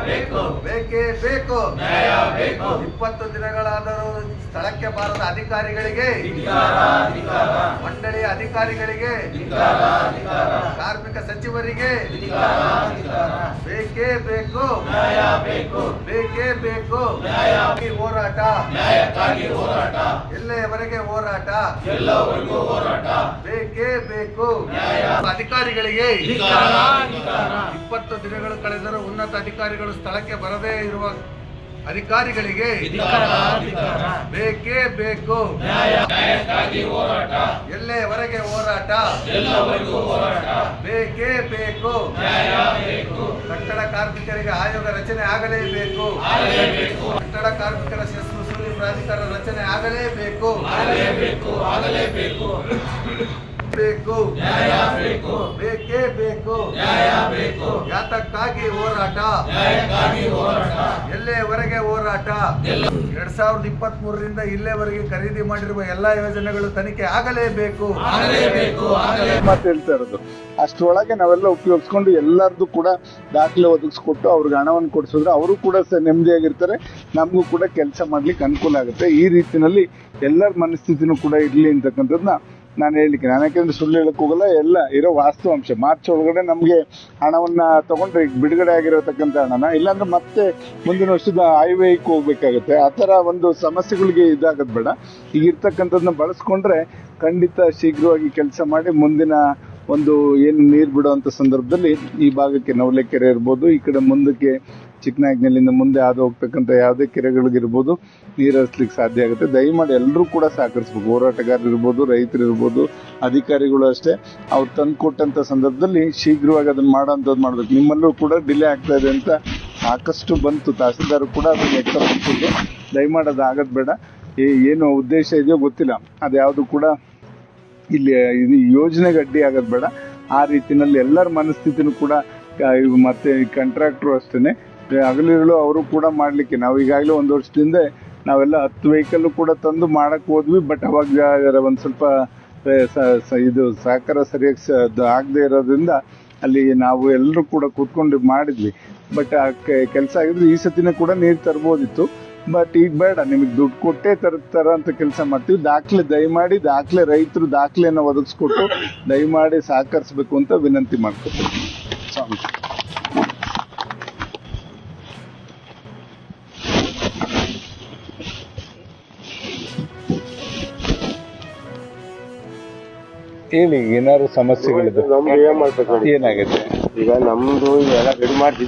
ಬೇಕು, ಬೇಕೇ ಬೇಕು. 20 ದಿನಗಳಾದರೂ ಸ್ಥಳಕ್ಕೆ ಬಾರದ ಅಧಿಕಾರಿಗಳಿಗೆ, ಮಂಡಳಿಯ ಅಧಿಕಾರಿಗಳಿಗೆ, ಕಾರ್ಮಿಕ ಸಚಿವರಿಗೆ ಬೇಕೇ ಬೇಕು, ಬೇಕೇ ಬೇಕು. ಹೋರಾಟ ಎಲ್ಲಿಯವರೆಗೆ ಹೋರಾಟ, ಬೇಕೇ ಬೇಕು. ಅಧಿಕಾರಿಗಳಿಗೆ 20 ದಿನಗಳು ಕಳೆದರೂ ಉನ್ನತ ಅಧಿಕಾರಿಗಳು ಸ್ಥಳಕ್ಕೆ ಬರದೇ ಇರುವ ಅಧಿಕಾರಿಗಳಿಗೆ ಬೇಕೇ ಬೇಕು. ಎಲ್ಲಿಯವರೆಗೆ ಹೋರಾಟ, ಬೇಕೇ ಬೇಕು. ಕಟ್ಟಡ ಕಾರ್ಮಿಕರಿಗೆ ಆಯೋಗ ರಚನೆ ಆಗಲೇಬೇಕು. ಕಟ್ಟಡ ಕಾರ್ಮಿಕರ ವಸೂಲಿ ಪ್ರಾಧಿಕಾರ ರಚನೆ ಆಗಲೇಬೇಕು. ಬೇಕು, ಬೇಕೇ ಬೇಕು. ಯಾತಕ್ಕಾಗಿ ಹೋರಾಟ, ಎಲ್ಲಿಯವರೆಗೆ ಹೋರಾಟ. 2023ರಿಂದ ಇಲ್ಲಿಯವರೆಗೆ ಖರೀದಿ ಮಾಡಿರುವ ಎಲ್ಲಾ ಯೋಜನೆಗಳು ತನಿಖೆ ಆಗಲೇಬೇಕು. ಮಾತು ಹೇಳ್ತಾ ಇರೋದು ಅಷ್ಟರೊಳಗೆ ನಾವೆಲ್ಲ ಉಪಯೋಗಿಸ್ಕೊಂಡು ಎಲ್ಲರದ್ದು ಕೂಡ ದಾಖಲೆ ಒದಗಿಸ್ಕೊಟ್ಟು ಅವ್ರಿಗೆ ಹಣವನ್ನು ಕೊಡಿಸಿದ್ರೆ ಅವರು ಕೂಡ ನೆಮ್ಮದಿಯಾಗಿರ್ತಾರೆ, ನಮಗೂ ಕೂಡ ಕೆಲಸ ಮಾಡ್ಲಿಕ್ಕೆ ಅನುಕೂಲ ಆಗುತ್ತೆ. ಈ ರೀತಿಯಲ್ಲಿ ಎಲ್ಲರ ಮನಸ್ಥಿತಿನೂ ಕೂಡ ಇರಲಿ ಅಂತಕ್ಕಂಥದ್ದನ್ನ ನಾನು ಹೇಳಲಿಕ್ಕೆ, ನಾನು ಯಾಕೆಂದ್ರೆ ಸುಳ್ಳು ಹೇಳಕ್ ಹೋಗಲ್ಲ, ಎಲ್ಲ ಇರೋ ವಾಸ್ತವಾಂಶ. ಮಾರ್ಚ್ ಒಳಗಡೆ ನಮಗೆ ಹಣವನ್ನ ತಗೊಂಡ್ರೆ ಈಗ ಬಿಡುಗಡೆ ಆಗಿರತಕ್ಕಂಥ ಹಣನ, ಇಲ್ಲಾಂದ್ರೆ ಮತ್ತೆ ಮುಂದಿನ ವರ್ಷದ ಹೈವೇಗೆ ಹೋಗ್ಬೇಕಾಗತ್ತೆ. ಆ ಥರ ಒಂದು ಸಮಸ್ಯೆಗಳಿಗೆ ಇದಾಗದ್ ಬೇಡ. ಈಗ ಇರ್ತಕ್ಕಂಥದ್ದನ್ನ ಬಳಸ್ಕೊಂಡ್ರೆ ಖಂಡಿತ ಶೀಘ್ರವಾಗಿ ಕೆಲಸ ಮಾಡಿ ಮುಂದಿನ ಒಂದು ಏನು ನೀರು ಬಿಡುವಂಥ ಸಂದರ್ಭದಲ್ಲಿ ಈ ಭಾಗಕ್ಕೆ ನವಲೆಕೆರೆ ಇರ್ಬೋದು, ಈ ಕಡೆ ಮುಂದಕ್ಕೆ ಚಿಕ್ಕನಾಯಕನಹಳ್ಳಿಯಿಂದ ಮುಂದೆ ಹಾದು ಹೋಗ್ತಕ್ಕಂಥ ಯಾವುದೇ ಕೆರೆಗಳಿಗಿರ್ಬೋದು ನೀರು ಹರಿಸ್ಲಿಕ್ಕೆ ಸಾಧ್ಯ ಆಗುತ್ತೆ. ದಯಮಾಡಿ ಎಲ್ಲರೂ ಕೂಡ ಸಹಕರಿಸ್ಬೇಕು. ಹೋರಾಟಗಾರರು ಇರ್ಬೋದು, ರೈತರು ಇರ್ಬೋದು, ಅಧಿಕಾರಿಗಳು ಅಷ್ಟೇ. ಅವ್ರು ತಂದು ಕೊಟ್ಟಂಥ ಸಂದರ್ಭದಲ್ಲಿ ಶೀಘ್ರವಾಗಿ ಅದನ್ನು ಮಾಡೋಂಥದ್ದು ಮಾಡಬೇಕು. ನಿಮ್ಮಲ್ಲೂ ಕೂಡ ಡಿಲೇ ಆಗ್ತಾ ಇದೆ ಅಂತ ಸಾಕಷ್ಟು ಬಂತು, ತಹಸೀಲ್ದಾರ್ ಕೂಡ ಅದನ್ನು ಎಚ್ಚರಿಸಿದ್ದು. ದಯಮಾಡಿ ಅದು ಆಗೋದು ಬೇಡ. ಏನು ಉದ್ದೇಶ ಇದೆಯೋ ಗೊತ್ತಿಲ್ಲ, ಅದ್ಯಾವುದು ಕೂಡ ಇಲ್ಲಿ ಇದು ಯೋಜನೆಗೆ ಅಡ್ಡಿ ಆಗೋದು ಬೇಡ. ಆ ರೀತಿಯಲ್ಲಿ ಎಲ್ಲರ ಮನಸ್ಥಿತಿನೂ ಕೂಡ ಮತ್ತೆ ಕಾಂಟ್ರಾಕ್ಟ್ರು ಅಷ್ಟೇ ಹಗಲಿರುಳು ಅವರು ಕೂಡ ಮಾಡಲಿಕ್ಕೆ, ನಾವು ಈಗಾಗಲೇ 1 ವರ್ಷದಿಂದ ನಾವೆಲ್ಲ 10 ವೆಹಿಕಲ್ಲು ಕೂಡ ತಂದು ಮಾಡಕ್ಕೆ ಹೋದ್ವಿ. ಬಟ್ ಅವಾಗ ಒಂದು ಸ್ವಲ್ಪ ಇದು ಸಹಕಾರ ಸರಿಯಾಗಿ ಆಗದೆ ಇರೋದ್ರಿಂದ ಅಲ್ಲಿ ನಾವು ಎಲ್ಲರೂ ಕೂಡ ಕೂತ್ಕೊಂಡು ಮಾಡಿದ್ವಿ. ಬಟ್ ಆ ಕೆಲಸ ಆಗಿದ್ರೆ ಈ ಸತಿನೇ ಕೂಡ ನೀರು ತರ್ಬೋದಿತ್ತು. ಬಟ್ ಈಗ ಬೇಡ, ನಿಮಗೆ ದುಡ್ಡು ಕೊಟ್ಟೇ ತರ ಅಂತ ಕೆಲಸ ಮಾಡ್ತೀವಿ. ದಾಖಲೆ ದಯಮಾಡಿ ರೈತರು ದಾಖಲೆಯನ್ನು ಒದಗಿಸ್ಕೊಟ್ಟು ದಯಮಾಡಿ ಸಹಕರಿಸಬೇಕು ಅಂತ ವಿನಂತಿ ಮಾಡ್ಕೊತೀನಿ. ಹೇಳಿ, ಏನಾದ್ರು ಸಮಸ್ಯೆಗಳಿದೆ? ನಮ್ದು ಏನ್ ಮಾಡ್ಬೇಕು, ಏನಾಗಿದೆ? ಈಗ ನಮ್ದು ಎಲ್ಲ ರೆಡಿ ಮಾಡ್ತಿದ್ವಿ.